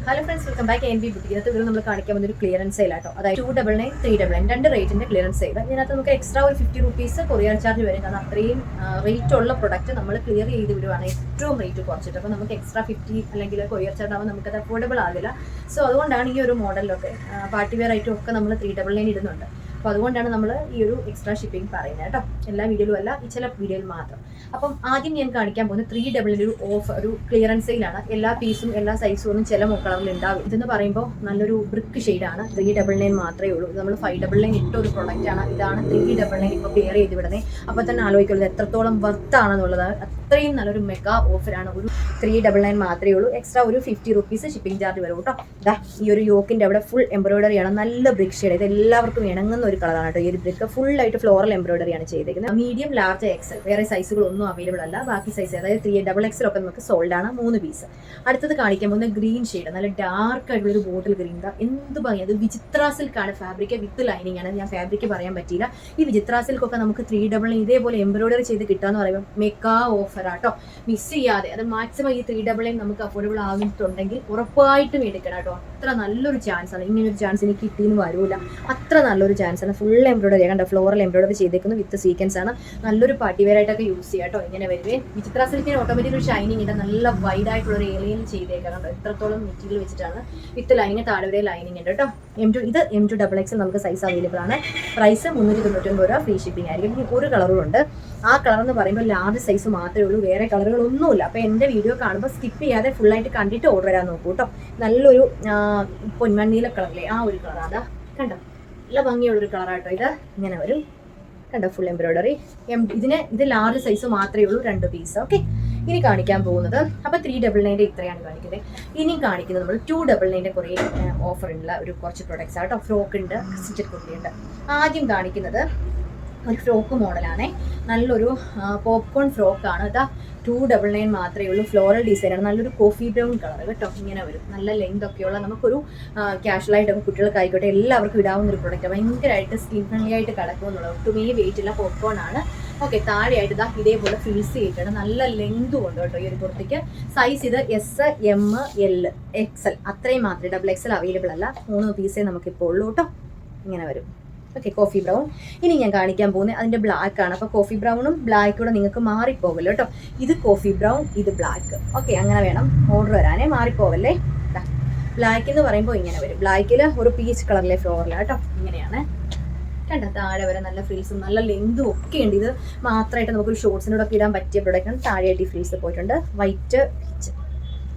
Hello friends, welcome back N B boutique. ഇതിനകത്ത് ഇവർ നമ്മൾ കാണിക്കാൻ വന്നൊരു ക്ലിയറൻസ് സെയിലാട്ടോ. അതായത് 299, 399 രണ്ട് റേറ്റിന്റെ ക്ലിയറൻസ് സെയിൽ. ഇതിനകത്ത് നമുക്ക് എക്സ്ട്രാ ഒരു 50 റുപ്പീസ് കൊറിയർ ചാർജ് വരും. കാരണം അത്രയും റേറ്റ് ഉള്ള പ്രൊഡക്റ്റ് നമ്മൾ ക്ലിയർ ചെയ്ത് വിടുവാണ് ഏറ്റവും റേറ്റ് കുറച്ചിട്ട്. അപ്പോൾ നമുക്ക് എക്സ്ട്രാ 50 അല്ലെങ്കിൽ കൊറിയർ ചാർജ് ആകുമ്പോൾ നമുക്കത് അഫോർഡബിൾ ആകില്ല. സോ അതുകൊണ്ടാണ് ഈ ഒരു മോഡലിലൊക്കെ പാർട്ടി വെയർ ഐറ്റം ഒക്കെ നമ്മൾ 399 ഇടുന്നുണ്ട്. അപ്പോൾ അതുകൊണ്ടാണ് നമ്മൾ ഈ ഒരു എക്സ്ട്രാ ഷിപ്പിംഗ് പറയുന്നത് കേട്ടോ. എല്ലാ വീഡിയോയിലും അല്ല, ഈ ചില വീഡിയോയിൽ മാത്രം. അപ്പം ആദ്യം ഞാൻ കാണിക്കാൻ പോകുന്നത് 399 ഒരു ഓഫർ, ഒരു ക്ലിയറൻസ് സെയിലാണ്. എല്ലാ പീസും എല്ലാ സൈസും ഒന്നും ചില കളറിൽ ഉണ്ടാവും. ഇതെന്ന് പറയുമ്പോൾ നല്ലൊരു ബ്രിക്ക് ഷെയ്ഡാണ്. 399 മാത്രമേ ഉള്ളൂ. ഇത് നമ്മൾ 599 ഇട്ട ഒരു പ്രൊഡക്റ്റാണ്. ഇതാണ് 399 ഇപ്പോൾ ക്ലിയർ ചെയ്ത് വിടുന്നത്. അപ്പോൾ തന്നെ ആലോചിക്കുള്ളത് എത്രത്തോളം വർത്താണെന്നുള്ളത്. അത്രയും നല്ലൊരു മെഗാ ഓഫറാണ്. ഒരു 399 മാത്രമേ ഉള്ളൂ. എക്സ്ട്രാ ഒരു 50 റുപ്പീസ് ഷിപ്പിംഗ് ചാർജ് വരും കേട്ടോ. ഇതാ ഈ ഒരു യോക്കിൻ്റെ അവിടെ ഫുൾ എംബ്രോയിഡറി ആണ്. നല്ല ബ്രിക്ക് ഷെയ്ഡ്. ഇത് എല്ലാവർക്കും ഇണങ്ങുന്ന ഒരു കളറാണ് കേട്ടോ. ഈ ഒരു ബ്രിക്ക് ഫുള്ളായിട്ട് ഫ്ലോറൽ എംബ്രോയിഡറി ആണ് ചെയ്തേക്കുന്നത്. മീഡിയം, ലാർജ്, എക്സൽ വേറെ സൈസുകളൊന്നും അവൈലബിൾ അല്ല. ബാക്കി സൈസ് അതായത് 3XXL ഒക്കെ നമുക്ക് സോൾഡ് ആണ്. 3 പീസ്. അടുത്തത് കാണിക്കാൻ പോകുന്ന ഗ്രീൻ ഷെയ്ഡ്, നല്ല ഡാർക്ക് ആയിട്ടുള്ള ഒരു ബോട്ടിൽ ഗ്രീൻ. എന്ത് ഭംഗി! അത് വിചിത്ര സിൽക്കാണ്. ഫാബ്രിക് വിത്ത് ലൈനിങ് ആണ്. ഞാൻ ഫാബ്രിക് പറയാൻ പറ്റിയില്ല. ഈ വിചിത്ര സിൽക്കൊക്കെ നമുക്ക് 399 ഇതേപോലെ എംബ്രോയിഡറി ചെയ്ത് കിട്ടാന്ന് പറയുമ്പോൾ മെഗാ ഓഫറാട്ടോ. മിസ് ചെയ്യാതെ അത് മാക്സിമം ഈ 399 നമുക്ക് അഫോർഡബിൾ ആകുന്നുണ്ടെങ്കിൽ ഉറപ്പായിട്ടും എടുക്കണം കേട്ടോ. അത്ര നല്ലൊരു ചാൻസ് ആണ്. ഇങ്ങനൊരു ചാൻസ് എനിക്ക് കിട്ടിയെന്ന് വരൂല. അത്ര നല്ലൊരു ചാൻസ് ആണ്. ഫുൾ എംബ്രോയിഡറി കണ്ട, ഫ്ലോറൽ എംബ്രോയിഡറി ചെയ്തേക്കുന്നു വിത്ത് സീക്വൻസ് ആണ്. നല്ലൊരു പാർട്ടി വെയർ ആയിട്ടൊക്കെ യൂസ് ചെയ്യാം കേട്ടോ. ഇങ്ങനെ വരുവേ വിചിത്ര സിൽക്കിന് ഓട്ടോമാറ്റിക് ഒരു ഷൈനിങ് ഉണ്ട്. നല്ല വൈഡ് ആയിട്ടുള്ള ഒരു ഏലിയൻ ചെയ്തേക്കാം കേട്ടോ. എത്രത്തോളം മെറ്റീരിയൽ വെച്ചിട്ടാണ്. വിത്ത് ലൈനിങ്, താഴെ വരെ ലൈനിങ് ഉണ്ട് കേട്ടോ. ഇത് M2XXL നമുക്ക് സൈസ് അവൈലബിൾ ആണ്. പ്രൈസ് 399 രൂപ. ഫ്രീ ഷിപ്പിംഗ് ആയിരിക്കും. ഇനി ഒരു കളറും ഉണ്ട്. ആ കളർ എന്ന് പറയുമ്പോൾ ലാർജ് സൈസ് മാത്രമേ ഉള്ളൂ. വേറെ കളറുകളൊന്നുമില്ല. അപ്പോൾ എൻ്റെ വീഡിയോ കാണുമ്പോൾ സ്കിപ്പ് ചെയ്യാതെ ഫുള്ളായിട്ട് കണ്ടിട്ട് ഓർഡർ വരാൻ നോക്കൂ കേട്ടോ. നല്ലൊരു പൊന്മണ്ണീല കളറിലെ ആ ഒരു കളറാണ്. കണ്ടോ, നല്ല ഭംഗിയുള്ളൊരു കളറാട്ടോ. ഇത് ഇങ്ങനെ വരും. കണ്ടോ, ഫുൾ എംബ്രോയിഡറി. ഇത് ലാർജ് സൈസ് മാത്രമേ ഉള്ളൂ. 2 പീസ്. ഓക്കെ, ഇനി കാണിക്കാൻ പോകുന്നത് അപ്പോൾ 399 ഇത്രയാണ് കാണിക്കുന്നത്. ഇനി കാണിക്കുന്നത് നമ്മൾ 299 കുറേ ഓഫറുള്ള ഒരു കുറച്ച് പ്രൊഡക്ട്സ് ആട്ടോ. ഫ്രോക്ക് ഉണ്ട്, സ്റ്റിച്ചഡ് കുർത്തി ഉണ്ട്. ആദ്യം കാണിക്കുന്നത് ഒരു ഫ്രോക്ക് മോഡലാണേ. നല്ലൊരു പോപ്കോൺ ഫ്രോക്കാണ്. ഇതാ 299 മാത്രമേ ഉള്ളൂ. ഫ്ലോറൽ ഡിസൈനാണ്. നല്ലൊരു കോഫി ബ്രൗൺ കളർ കേട്ടോ. ഇങ്ങനെ വരും. നല്ല ലെങ്ത് ഒക്കെയുള്ള നമുക്കൊരു ക്യാഷ്വലായിട്ടൊക്കെ കുട്ടികൾക്കായിക്കോട്ടെ എല്ലാവർക്കും ഇടാവുന്ന ഒരു പ്രൊഡക്റ്റ്. ഭയങ്കരമായിട്ട് സ്കിൻ ഫ്രണ്ട്ലി ആയിട്ട് കിടക്കും എന്നുള്ളത്. ഒട്ടുമേ വെയിറ്റ് ഇല്ല. പോപ്കോൺ ആണ്. ഓക്കെ, താഴെയായിട്ട് ഇതാ ഇതേപോലെ ഫിൽസ് ചെയ്തിട്ടുണ്ട്. നല്ല ലെങ്തും ഉണ്ട് കേട്ടോ ഈ ഒരു കുർത്തിക്ക്. സൈസ് ഇത് S, M, L, XL അത്രയും മാത്രമേ. XXL അവൈലബിൾ അല്ല. 3 പീസേ നമുക്കിപ്പോൾ ഉള്ളൂ കേട്ടോ. ഇങ്ങനെ വരും. Okay, coffee brown. ഇനി ഞാൻ കാണിക്കാൻ പോകുന്നത് അതിൻ്റെ ബ്ലാക്ക് ആണ്. അപ്പോൾ കോഫി ബ്രൗണും ബ്ലാക്കും കൂടെ നിങ്ങൾക്ക് മാറിപ്പോകല്ലോ കേട്ടോ. ഇത് കോഫി ബ്രൗൺ, ഇത് ബ്ലാക്ക്. ഓക്കെ, അങ്ങനെ വേണം ഓർഡർ വരാനേ. മാറിപ്പോവല്ലേ. ബ്ലാക്ക് എന്ന് പറയുമ്പോൾ ഇങ്ങനെ വരും. ബ്ലാക്കിൽ ഒരു പീച്ച് കളറിലെ ഫ്ലോറിലാണ് കേട്ടോ. ഇങ്ങനെയാണ്. കണ്ട, താഴെ വരെ നല്ല ഫ്രിൽസും നല്ല ലെങ്തും ഒക്കെ ഉണ്ട്. ഇത് മാത്രമായിട്ട് നമുക്കൊരു ഷോർട്സിനോട് ഒക്കെ ഇടാൻ പറ്റിയ പ്രൊഡക്റ്റാണ്. താഴെയായിട്ട് ഈ ഫ്രിൽസ് പോയിട്ടുണ്ട്. White peach.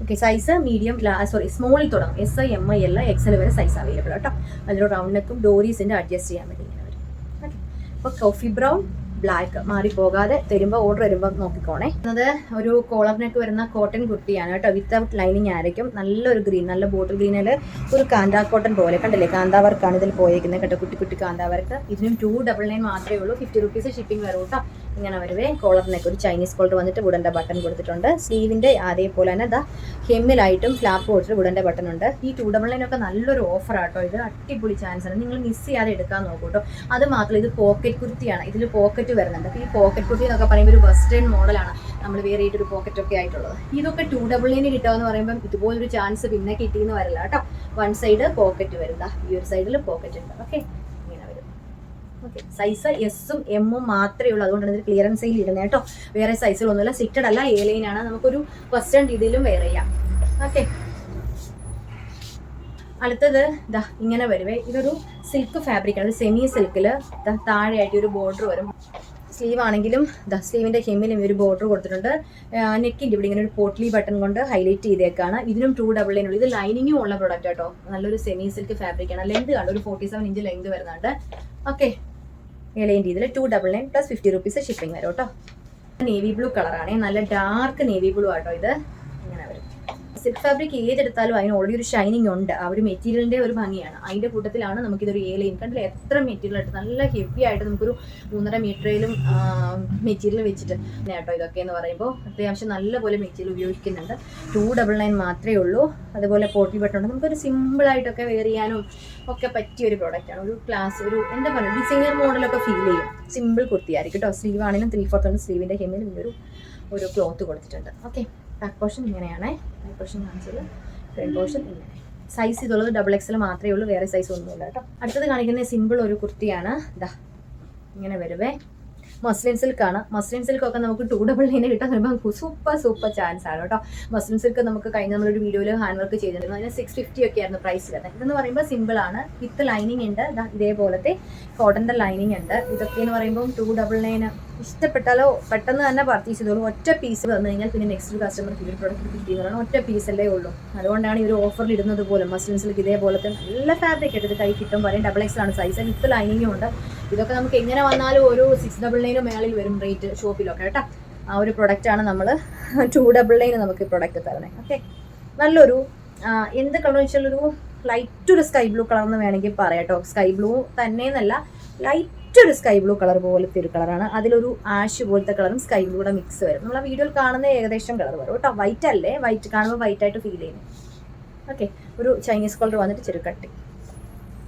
Okay, size medium, സ്മോളിൽ തുടങ്ങും. S, M, L, XL വരെ സൈസ് അവൈലബിൾ കേട്ടോ. അതിലൊരു റൗണ്ട് നെക്കും ഡോറീസിൻ്റെ അഡ്ജസ്റ്റ് ചെയ്യാൻ വേണ്ടി ഇങ്ങനെ വരും. ഓക്കെ, അപ്പോൾ കോഫി ബ്രൗൺ, ബ്ലാക്ക് മാറിപ്പോകാതെ തരുമ്പോൾ ഓർഡർ വരുമ്പോൾ നോക്കിക്കോണേ. അത് ഒരു കോളർ നെക്ക് വരുന്ന കോട്ടൺ കുർത്തിയാണ് കേട്ടോ. വിത്തൗട്ട് ലൈനിങ് ആയിരിക്കും. നല്ലൊരു ഗ്രീൻ, നല്ല ബോട്ടിൽ ഗ്രീനിൽ ഒരു കാന്താ കോട്ടൺ പോലെ കണ്ടില്ലേ. കാന്താ വർക്കാണ് ഇതിൽ പോയിരിക്കുന്നത് കേട്ടോ. കുട്ടി കുട്ടി കാന്താ വർക്ക്. ഇതിനും 299 മാത്രമേ ഉള്ളൂ. 50 റുപ്പീസ് ഷിപ്പിംഗ് വരും കേട്ടോ. ഇങ്ങനെ വരുവേ. കോളർ നെക്ക് ഒരു ചൈനീസ് കോളർ വന്നിട്ട് വുഡൻ്റെ ബട്ടൺ കൊടുത്തിട്ടുണ്ട്. സ്ലീവിൻ്റെ അതേപോലെ തന്നെ ഇതാ ഹെമ്മിലായിട്ടും ഫ്ലാപ്പ് കൊടുത്തിട്ട് വുഡൻ്റെ ബട്ടൺ ഉണ്ട്. ഈ 299 ഒക്കെ നല്ലൊരു ഓഫർ ആട്ടോ. ഇത് അടിപൊളി ചാൻസ് ആണ്. നിങ്ങൾ മിസ് ചെയ്യാതെ എടുക്കാൻ നോക്കൂ കേട്ടോ. അത് മാത്രമല്ല, ഇത് പോക്കറ്റ് കുർത്തിയാണ്. ഇതിൽ പോക്കറ്റ് വരുന്നുണ്ട്. അപ്പോൾ ഈ പോക്കറ്റ് കുർത്തി എന്നൊക്കെ പറയുമ്പോൾ ഒരു വെസ്റ്റേൺ മോഡലാണ്. നമ്മൾ വേറെ ആയിട്ടൊരു പോക്കറ്റ് ഒക്കെ ആയിട്ടുള്ളത്. ഇതൊക്കെ 299 കിട്ടാമെന്ന് പറയുമ്പോൾ ഇതുപോലൊരു ചാൻസ് പിന്നെ കിട്ടിയെന്ന് വരില്ല കേട്ടോ. 1 സൈഡ് പോക്കറ്റ് വരുന്ന, ഈ ഒരു സൈഡിൽ പോക്കറ്റ് ഉണ്ട്. ഓക്കെ, ഇങ്ങനെ വരും. ഓക്കെ, സൈസ് എസും എമ്മും മാത്രമേ ഉള്ളൂ. അതുകൊണ്ടാണ് ഇതിൽ ക്ലിയറൻസ് സെയിൽ ഇടുന്നത് കേട്ടോ. വേറെ സൈസുകളൊന്നുമില്ല. സിറ്റഡ് അല്ല, A-ലൈനാണ്. നമുക്കൊരു വെസ്റ്റേൺ രീതിയിലും വെയർ ചെയ്യാം. ഓക്കെ, അടുത്തത് ഇതാ ഇങ്ങനെ വരുവേ. ഇതൊരു സിൽക്ക് ഫാബ്രിക്കാണ്. സെമി സിൽക്കിൽ താഴെയായിട്ട് ഒരു ബോർഡർ വരും. സ്ലീവ് ആണെങ്കിലും സ്ലീവിൻ്റെ ഹെമ്മിലും ഒരു ബോർഡർ കൊടുത്തിട്ടുണ്ട്. നെക്കിൻ്റെ ഇവിടെ ഇങ്ങനെ ഒരു പോട്ട്ലി ബട്ടൺ കൊണ്ട് ഹൈലൈറ്റ് ചെയ്തേക്കാണ്. ഇതിനും 299 ഉള്ളൂ. ഇത് ലൈനിങ്ങും ഉള്ള പ്രൊഡക്റ്റ് കേട്ടോ. നല്ലൊരു സെമി സിൽക്ക് ഫാബ്രിക്കാണ്. ലെങ്ത് കണ്ടോ, ഒരു 47 ഇഞ്ച് ലെങ്ത് വരുന്നുണ്ട്. ഓക്കെ, ഏലൈൻ രീതിയിൽ 299 പ്ലസ് 50 റുപ്പീസ് ഷിപ്പിംഗ് വരും കേട്ടോ. നേവി ബ്ലൂ കളറാണ്. നല്ല ഡാർക്ക് നേവി ബ്ലൂ ആട്ടോ. ഇത് ഇങ്ങനെ വരും. സിൽക്ക് ഫാബ്രിക് ഏതെടുത്താലും അതിന് ഓൾറെഡി ഒരു ഷൈനിങ് ഉണ്ട്. ആ ഒരു മെറ്റീരിയലിൻ്റെ ഒരു ഭംഗിയാണ്. അതിൻ്റെ കൂട്ടത്തിലാണ് നമുക്കിതൊരു A-ലൈൻ. കണ്ടില്ല എത്ര മെറ്റീരിയൽ ആയിട്ട് നല്ല ഹെവി ആയിട്ട് നമുക്കൊരു 3.5 മീറ്ററിലും മെറ്റീരിയൽ വെച്ചിട്ട് കേട്ടോ. ഇതൊക്കെ എന്ന് പറയുമ്പോൾ അത്യാവശ്യം നല്ലപോലെ മെറ്റീരിയൽ ഉപയോഗിക്കുന്നുണ്ട്. 299 മാത്രമേ ഉള്ളൂ. അതുപോലെ പോട്ടി ബട്ടൺ. നമുക്കൊരു സിമ്പിളായിട്ടൊക്കെ വെയർ ചെയ്യാനും ഒക്കെ പറ്റിയ ഒരു പ്രോഡക്റ്റാണ്. ഒരു ക്ലാസ്, ഒരു എന്താ പറയുക, ഡിസൈനർ മോഡലൊക്കെ ഫീൽ ചെയ്യും. സിമ്പിൾ കുർത്തിയായിരിക്കും കേട്ടോ. സ്ലീവ് ആണെങ്കിലും 3/4 സ്ലീവിൻ്റെ ഹെമ്മിലും ഒരു ക്ലോത്ത് കൊടുത്തിട്ടുണ്ട്. ഓക്കെ, ബാക്ക് പോർഷൻ ഇങ്ങനെയാണ്. ബാക്ക് പോർഷൻ കാണിച്ചത് ഫ്രണ്ട് പോർഷൻ ഇങ്ങനെ. സൈസ് ഇതുള്ളത് XXL മാത്രമേ ഉള്ളൂ, വേറെ സൈസ് ഒന്നുമില്ല കേട്ടോ. അടുത്തത് കാണിക്കുന്ന സിമ്പിൾ ഒരു കുർത്തിയാണ്. ഇതാ ഇങ്ങനെ വരുവേ. മസ്ലിൻ സിൽക്കാണ്. മസ്ലിൻ സിൽക്കൊക്കെ നമുക്ക് 299 കിട്ടാൻ വരുമ്പോൾ സൂപ്പർ ചാൻസ് ആണ് കേട്ടോ. മസ്ലിൻ സിൽക്ക് നമുക്ക് കഴിഞ്ഞ നമ്മളൊരു വീഡിയോയിൽ ഹാൻഡ് വർക്ക് ചെയ്തിട്ടുണ്ടായിരുന്നു. അതിന് 650 ഒക്കെ ആയിരുന്നു പ്രൈസ് വരുന്നത്. ഇതെന്ന് പറയുമ്പോൾ സിമ്പിൾ ആണ്, വിത്ത് ലൈനിങ് ഉണ്ട്. ഇതേപോലത്തെ കോട്ടന്റെ ലൈനിങ് ഉണ്ട്. ഇതൊക്കെ എന്ന് പറയുമ്പോൾ 299 ഇഷ്ടപ്പെട്ടാലോ പെട്ടെന്ന് തന്നെ പർച്ചേസ് ചെയ്തോളൂ. ഒറ്റ പീസ് വന്നു കഴിഞ്ഞാൽ പിന്നെ നെക്സ്റ്റ് കസ്റ്റമർക്ക് ഈ പ്രോഡക്റ്റ് കിട്ടിയതാണ്. ഒറ്റ പീസല്ലേ ഉള്ളൂ. അതുകൊണ്ടാണ് ഈ ഒരു ഓഫറിൽ ഇടുന്നത് പോലും. മസ്ലിൻ സിൽക്ക് ഇതേപോലത്തെ നല്ല ഫാബ്രിക് ആയിട്ട് കൈ കിട്ടും. പറയും XXL ആണ് സൈസ്, വിത്ത് ലൈനിങ്ങും ഉണ്ട്. ഇതൊക്കെ നമുക്ക് എങ്ങനെ വന്നാലും ഒരു 699 മേളിൽ വരും റേറ്റ് ഷോപ്പിലൊക്കെ കേട്ടോ. ആ ഒരു പ്രൊഡക്റ്റാണ് നമ്മൾ 299 നമുക്ക് ഈ പ്രൊഡക്റ്റ് തരണേ. ഓക്കെ, നല്ലൊരു എന്ത് കളർ വെച്ചാൽ ഒരു ലൈറ്റ് ഒരു സ്കൈ ബ്ലൂ കളർ എന്ന് വേണമെങ്കിൽ പറയാം കേട്ടോ. സ്കൈ ബ്ലൂ തന്നെയെന്നല്ല, ലൈറ്റ് ഒരു സ്കൈ ബ്ലൂ കളർ പോലത്തെ ഒരു കളറാണ്. അതിലൊരു ആഷ് പോലത്തെ കളറും സ്കൈ ബ്ലൂടെ മിക്സ് വരും. നമ്മൾ ആ വീഡിയോയിൽ കാണുന്ന ഏകദേശം കളർ വരും കേട്ടോ. വൈറ്റ് അല്ലേ, വൈറ്റ് കാണുമ്പോൾ വൈറ്റ് ആയിട്ട് ഫീൽ ചെയ്യുന്നു. ഓക്കെ, ഒരു ചൈനീസ് കളർ വന്നിട്ട് ചെറു കട്ടി,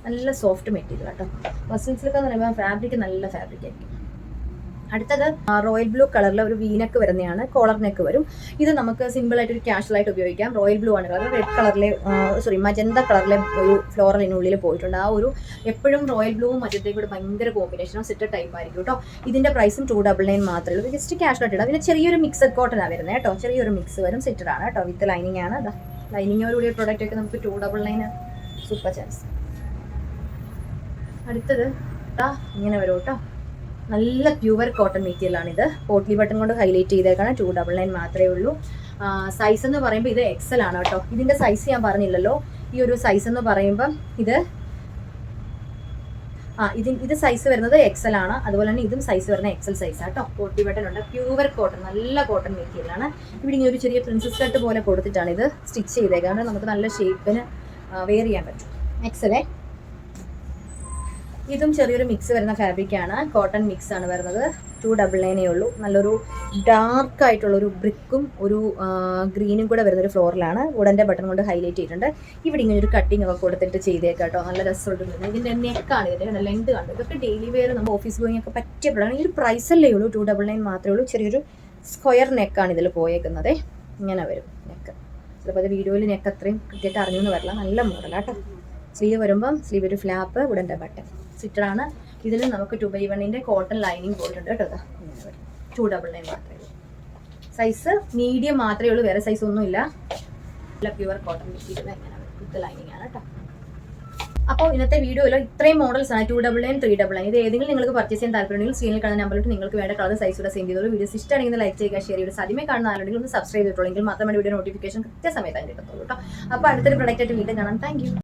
നല്ല സോഫ്റ്റ് മെറ്റീരിയൽ കേട്ടോ. മസ്ലിൻ സിൽക്ക് എന്ന് പറയുമ്പോൾ ഫാബ്രിക് നല്ല ഫാബ്രിക് ആയിരിക്കും. അടുത്തത് റോയൽ ബ്ലൂ കളറിൽ ഒരു വീനക്ക് വരുന്നതാണ്, കോളർ നെക്ക് വരും. ഇത് നമുക്ക് സിമ്പിൾ ആയിട്ട് ഒരു കാഷ്വൽ ആയിട്ട് ഉപയോഗിക്കാം. റോയൽ ബ്ലൂ ആണ് കളർ. റെഡ് കളറിലെ മജന്ത കളറിലെ ഒരു ഫ്ലോറലിനുള്ളിൽ പോയിട്ടുണ്ട്. ആ ഒരു എപ്പോഴും റോയൽ ബ്ലൂവും മജന്തയും കൂടെ ഭയങ്കര കോമ്പിനേഷനും സെറ്റ് ടൈപ്പ് ആയിരിക്കും കേട്ടോ. ഇതിന്റെ പ്രൈസും 299 മാത്രമേ ഉള്ളൂ. ജസ്റ്റ് കാഷ്വൽ ആയിട്ട് ഇടാം. പിന്നെ ചെറിയൊരു മിക്സഡ് കോട്ടൺ ആണ് വരുന്നത് കേട്ടോ. ചെറിയൊരു മിക്സ് വരും, സെറ്റഡ് ആണ് കേട്ടോ. വിത്ത് ലൈനിങ് ആണ്. ലൈനിങ്ങോടുകൂടിയ പ്രോഡക്റ്റ് ഒക്കെ നമുക്ക് 299 സൂപ്പർ ചാൻസ്. അടുത്തത് ഇങ്ങനെ വരും കേട്ടോ. നല്ല പ്യുവർ കോട്ടൺ മെറ്റീരിയലാണിത്. പോട്ട്ലി ബട്ടൺ കൊണ്ട് ഹൈലൈറ്റ് ചെയ്തേക്കാണ്. 299 മാത്രമേ ഉള്ളൂ. സൈസ് എന്ന് പറയുമ്പോൾ ഇത് XL ആണ് കേട്ടോ. ഇതിന്റെ സൈസ് ഞാൻ പറഞ്ഞില്ലല്ലോ. ഈ ഒരു സൈസ് എന്ന് പറയുമ്പം ഇത് സൈസ് വരുന്നത് XL ആണ്. അതുപോലെ തന്നെ ഇതും സൈസ് വരുന്ന XL സൈസ് ആട്ടോ. പോട്ട്ലി ബട്ടൺ ഉണ്ട്. പ്യുവർ കോട്ടൺ, നല്ല കോട്ടൺ മെറ്റീരിയലാണ്. ഇവിടെ ഇങ്ങനെ ഒരു ചെറിയ പ്രിൻസസ് കട്ട് പോലെ കൊടുത്തിട്ടാണ് ഇത് സ്റ്റിച്ച് ചെയ്തേക്കാണ്. നമുക്ക് നല്ല ഷേപ്പിന് വെയർ ചെയ്യാൻ പറ്റും. XL. ഇതും ചെറിയൊരു മിക്സ് വരുന്ന ഫാബ്രിക്കാണ്. കോട്ടൺ മിക്സ് ആണ് വരുന്നത്. 299 ഉള്ളൂ. നല്ലൊരു ഡാർക്ക് ആയിട്ടുള്ള ഒരു ബ്രിക്കും ഒരു ഗ്രീനും കൂടെ വരുന്നൊരു ഫ്ലോറിലാണ്. ഉടൻ്റെ ബട്ടൺ കൊണ്ട് ഹൈലൈറ്റ് ചെയ്തിട്ടുണ്ട്. ഇവിടെ ഇങ്ങനെ ഒരു കട്ടിങ് ഒക്കെ കൊടുത്തിട്ട് ചെയ്തേക്കാട്ടോ. നല്ല രസമുണ്ട്. ഇതിൻ്റെ നെക്കാണ്, ഇതിൻ്റെ ലെങ്ത് കണ്ടു. ഇതൊക്കെ ഡെയിലി വെയർ നമ്മൾ ഓഫീസ് ഗോയിങ് ഒക്കെ പറ്റിയ പ്രൊഡക്റ്റാണ്. ഈ ഒരു പ്രൈസല്ലേ ഉള്ളൂ, 299 മാത്രമേ ഉള്ളൂ. ചെറിയൊരു സ്ക്വയർ നെക്കാണ് ഇതിൽ പോയേക്കുന്നത്. ഇങ്ങനെ വരും നെക്ക്. ചിലപ്പോൾ അത് വീഡിയോയിൽ നെക്ക് അത്രയും കൃത്യമായിട്ട് അറിഞ്ഞു എന്ന് വരില്ല. നല്ല മോഡലാട്ടോ. സ്ലീവ് വരുമ്പം സ്ലീവ് ഒരു ഫ്ലാപ്പ്, ഉടൻ്റെ ബട്ടൺ സിറ്ററാണ്. ഇതിൽ നമുക്ക് 2x1 കോട്ടൺ ലൈനിങ് പോയിട്ടുണ്ട് കേട്ടോ. 299 മാത്രമേ ഉള്ളൂ. സൈസ് മീഡിയം മാത്രമേ ഉള്ളൂ, വേറെ സൈസ് ഒന്നുമില്ല. നല്ല pure cotton material with lining ആണ് കേട്ടോ. അപ്പോൾ ഇന്നത്തെ വീഡിയോയിൽ ഇത്രയും മോഡൽസ് ആണ്. 299, 399. ഇത് ഏതെങ്കിലും നിങ്ങൾക്ക് പർച്ചേസ് ചെയ്യാൻ താല്പര്യമുണ്ടെങ്കിൽ സ്ക്രീനിൽ കാണുന്ന നമ്പറിൽ നിങ്ങൾക്ക് വേണ്ട കളർ സൈസൂടെ സെൻഡ് ചെയ്തോളൂ. വീഡിയോസ് ഇഷ്ടമാണെങ്കിൽ ലൈക്ക് ചെയ്യുക, ഷെയർ ചെയ്യുക. ആദ്യമേ കാണുന്ന ആളുണ്ടെങ്കിൽ ഒന്ന് സബ്സ്ക്രൈബ് ചെയ്തിട്ടുള്ളെങ്കിൽ മാത്രമേ വീഡിയോ നോട്ടിഫിക്കേഷൻ കൃത്യസമയത്ത് കിട്ടത്തുള്ളൂ കേട്ടോ. അപ്പോൾ അടുത്തൊരു പ്രൊഡക്റ്റ് ആയിട്ട് വീണ്ടും കാണാം. Thank you.